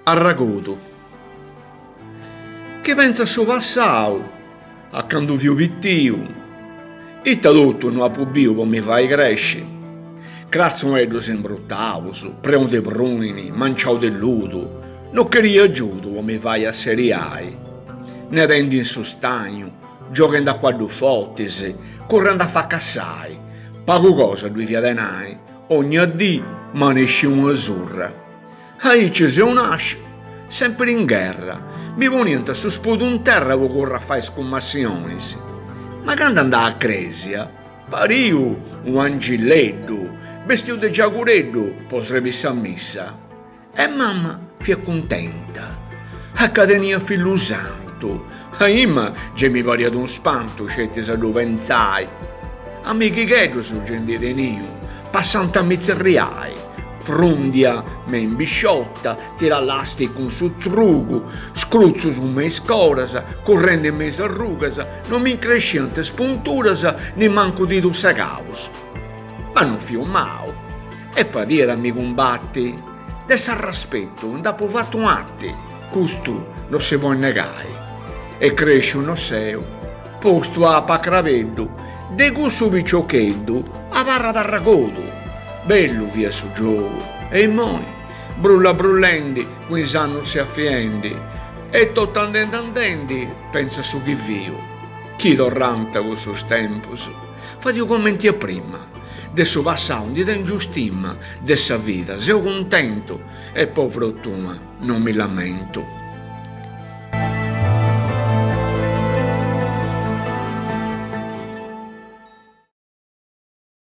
Arragoto. Che pensa su passato, a quando fio pittiu, e tradotto non ha pubblico come mi fai crescere. Crazzo edo sembrottavus, premo de prunini, manciao del ludo, non queria aiuto come fai a seriai. Ne rendi in sostagno, giocando a quadro fottese, correndo a fa cassai, pago cosa due via denai, ogni dì ma ne esce una azzurra. Ahí ci se nasce, sempre in guerra, mi ponente su sputo in terra che corre a fare scommassioni. Ma quando andava a Cresia, pariu un angilletto, vestito di giacureddo, potrebbe a missa. E mamma fi contenta. Accadenia figlio santo. Ahí ma già mi pare ad un spanto, scetti se lo pensai. Amici che su gente di nio, passando a mizzerriai. Frundia, me imbisciotta, tira l'asti con su trugo, scruzzo su me scorasa, correndo in me arrugasa, non mi crescente spunturasa, ne manco di tu sacaus. Ma non fio mau, e fa dire a mi combatti, de s'arraspetto, dopo fatto un atti, custu non si può negare. E cresce un osseo, posto a pacraveddo, de gusto piccioccheddo, a parra d'arragoto. Bello via su gioco, e moi, brulla brullendi, quinzanno si affiendi, e tottandendandendi, pensa su chi vivo. Chi lo ranta con sus tempus, fa io commenti a prima, adesso va sound di ingiustimma, dessa vita, se ho contento, e povero tu, non mi lamento.